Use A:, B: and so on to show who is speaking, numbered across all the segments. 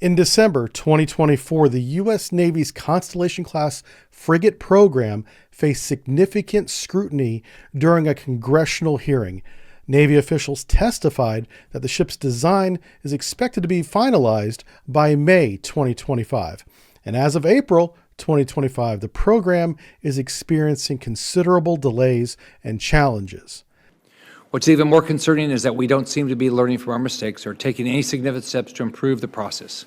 A: In December 2024, the U.S. Navy's Constellation-class Frigate program faced significant scrutiny during a congressional hearing. Navy officials testified that the ship's design is expected to be finalized by May 2025. And as of April 2025, the program is experiencing considerable delays and challenges.
B: What's even more concerning is that we don't seem to be learning from our mistakes or taking any significant steps to improve the process.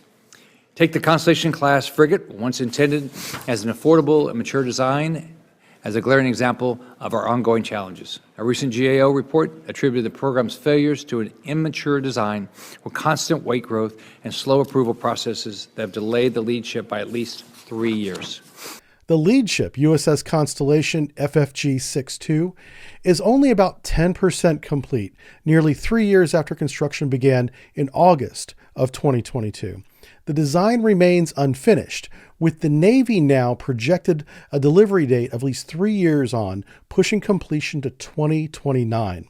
B: Take the Constellation-class frigate, once intended as an affordable and mature design, as a glaring example of our ongoing challenges. A recent GAO report attributed the program's failures to an immature design with constant weight growth and slow approval processes that have delayed the lead ship by at least 3 years.
A: The lead ship, USS Constellation FFG 62, is only about 10% complete, nearly 3 years after construction began in August of 2022. The design remains unfinished, with the Navy now projected a delivery date of at least 3 years on, pushing completion to 2029.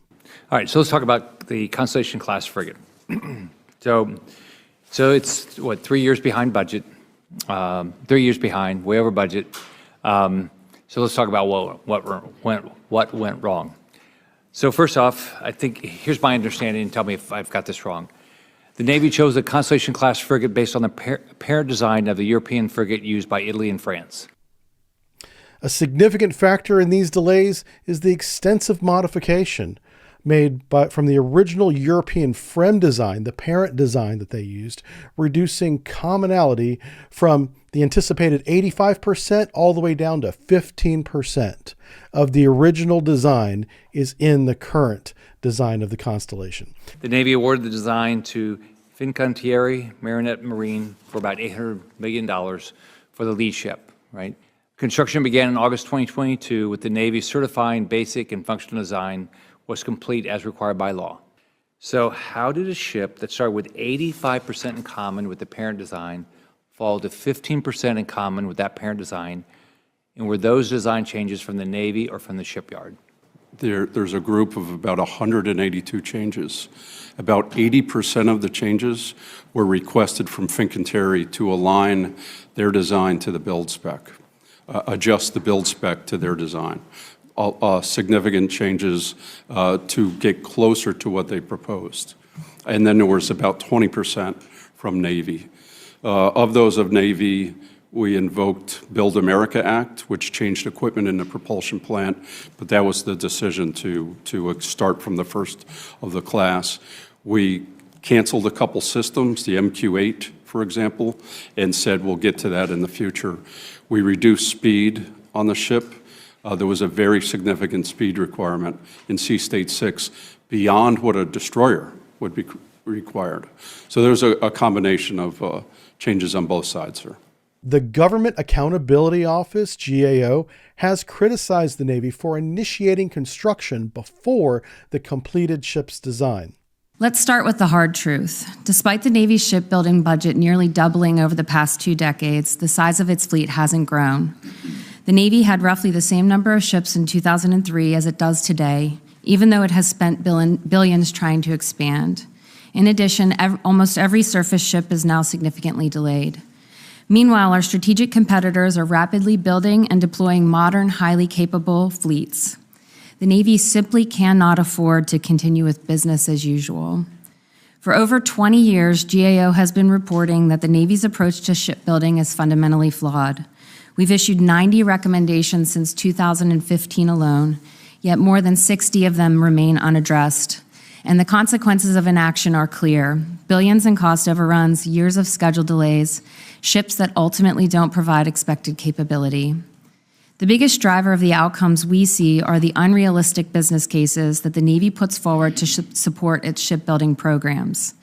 B: All right, so let's talk about the Constellation-class frigate. So it's, 3 years behind budget, 3 years behind, way over budget. So let's talk about what went wrong. So first off, I think here's my understanding, and tell me if I've got this wrong. The Navy chose the Constellation-class frigate based on the parent design of the European frigate used by Italy and France.
A: A significant factor in these delays is the extensive modification made from the original European FREM design, the parent design that they used, reducing commonality from the anticipated 85% all the way down to 15% of the original design is in the current design of the Constellation.
B: The Navy awarded the design to Fincantieri Marinette Marine for about $800 million for the lead ship, right? Construction began in August 2022 with the Navy certifying basic and functional design was complete as required by law. So how did a ship that started with 85% in common with the parent design fall to 15% in common with that parent design? And were those design changes from the Navy or from the shipyard?
C: There's a group of about 182 changes. About 80% of the changes were requested from Fincantieri to align their design to the build spec, adjust the build spec to their design. Significant changes to get closer to what they proposed. And then there was about 20% from Navy. Of those of Navy, we invoked Build America Act, which changed equipment in the propulsion plant, but that was the decision to start from the first of the class. We canceled a couple systems, the MQ-8, for example, and said we'll get to that in the future. We reduced speed on the ship. There was a very significant speed requirement in Sea State 6 beyond what a destroyer would be required. So there's a combination of changes on both sides, sir.
A: The Government Accountability Office, GAO, has criticized the Navy for initiating construction before the completed ship's design.
D: Let's start with the hard truth. Despite the Navy's shipbuilding budget nearly doubling over the past 2 decades, the size of its fleet hasn't grown. The Navy had roughly the same number of ships in 2003 as it does today, even though it has spent billions trying to expand. In addition, almost every surface ship is now significantly delayed. Meanwhile, our strategic competitors are rapidly building and deploying modern, highly capable fleets. The Navy simply cannot afford to continue with business as usual. For over 20 years, GAO has been reporting that the Navy's approach to shipbuilding is fundamentally flawed. We've issued 90 recommendations since 2015 alone, yet more than 60 of them remain unaddressed. And the consequences of inaction are clear: billions in cost overruns, years of schedule delays, ships that ultimately don't provide expected capability. The biggest driver of the outcomes we see are the unrealistic business cases that the Navy puts forward to support its shipbuilding programs.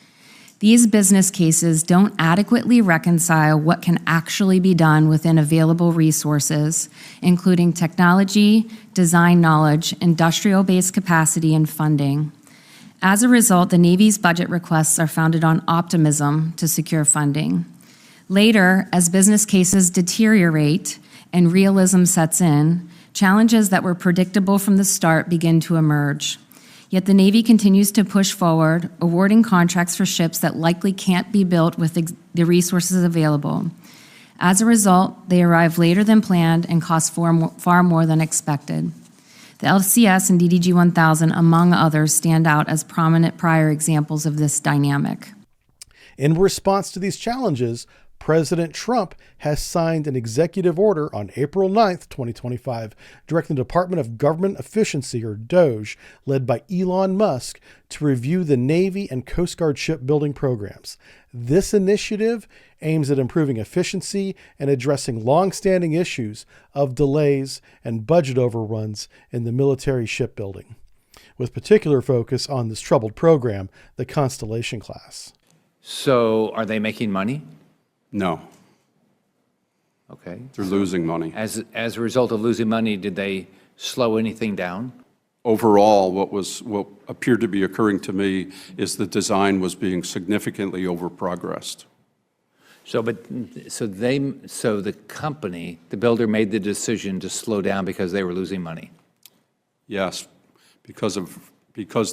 D: These business cases don't adequately reconcile what can actually be done within available resources, including technology, design knowledge, industrial-based capacity, and funding. As a result, the Navy's budget requests are founded on optimism to secure funding. Later, as business cases deteriorate and realism sets in, challenges that were predictable from the start begin to emerge. Yet the Navy continues to push forward, awarding contracts for ships that likely can't be built with the resources available. As a result, they arrive later than planned and cost far more than expected. The LCS and DDG 1000, among others, stand out as prominent prior examples of this dynamic.
A: In response to these challenges, President Trump has signed an executive order on April 9th, 2025, directing the Department of Government Efficiency, or DOGE, led by Elon Musk, to review the Navy and Coast Guard shipbuilding programs. This initiative aims at improving efficiency and addressing long-standing issues of delays and budget overruns in the military shipbuilding, with particular focus on this troubled program, the Constellation-class.
B: So are they making money?
C: No,
B: Okay.
C: they're losing money.
B: As a result of losing money, did they slow anything down?
C: Overall, what appeared to be occurring to me is the design was being significantly over-progressed.
B: So the company, the builder, made the decision to slow down because they were losing money.
C: Yes, because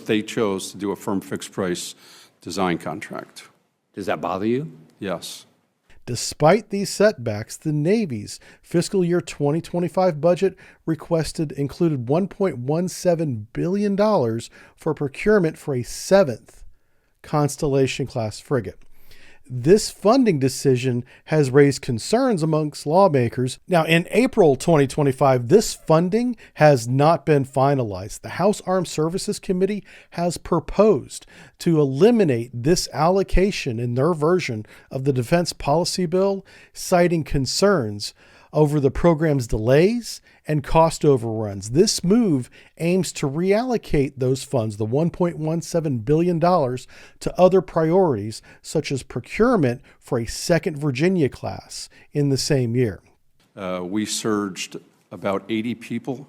C: they chose to do a firm fixed price design contract.
B: Does that bother you?
C: Yes.
A: Despite these setbacks, the Navy's fiscal year 2025 budget included $1.17 billion for procurement for a 7th Constellation-class frigate. This funding decision has raised concerns amongst lawmakers. Now, in April 2025, this funding has not been finalized. The House Armed Services Committee has proposed to eliminate this allocation in their version of the Defense Policy Bill, citing concerns over the program's delays and cost overruns. This move aims to reallocate those funds, the $1.17 billion, to other priorities, such as procurement for a second Virginia class in the same year.
C: We surged about 80 people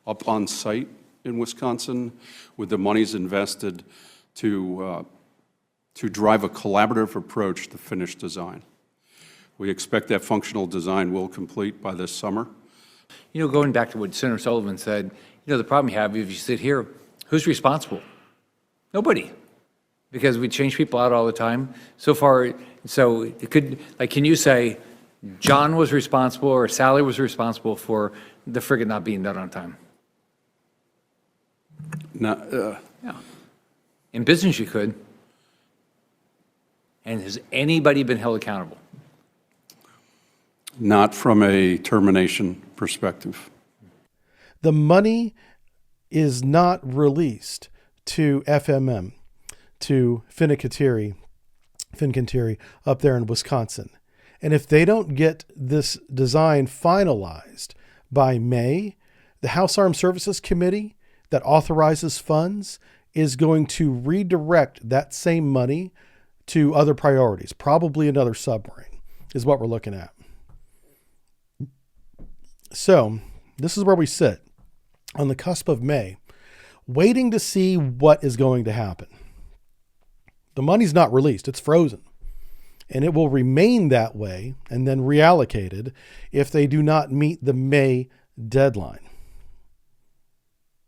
C: up on site in Wisconsin with the monies invested to drive a collaborative approach to finished design. We expect that functional design will complete by this summer.
B: You know, going back to what Senator Sullivan said, you know, the problem you have if you sit here, who's responsible? Nobody. Because we change people out all the time. So it could, like, can you say John was responsible or Sally was responsible for the frigate not being done on time?
C: No,
B: Yeah. In business, you could. And has anybody been held accountable?
C: not from a termination perspective.
A: The money is not released to FMM, to Fincantieri up there in Wisconsin. And if they don't get this design finalized by May, the House Armed Services Committee that authorizes funds is going to redirect that same money to other priorities, probably another submarine, is what we're looking at. So this is where we sit on the cusp of May, waiting to see what is going to happen. The money's not released, it's frozen. And it will remain that way and then reallocated if they do not meet the May deadline.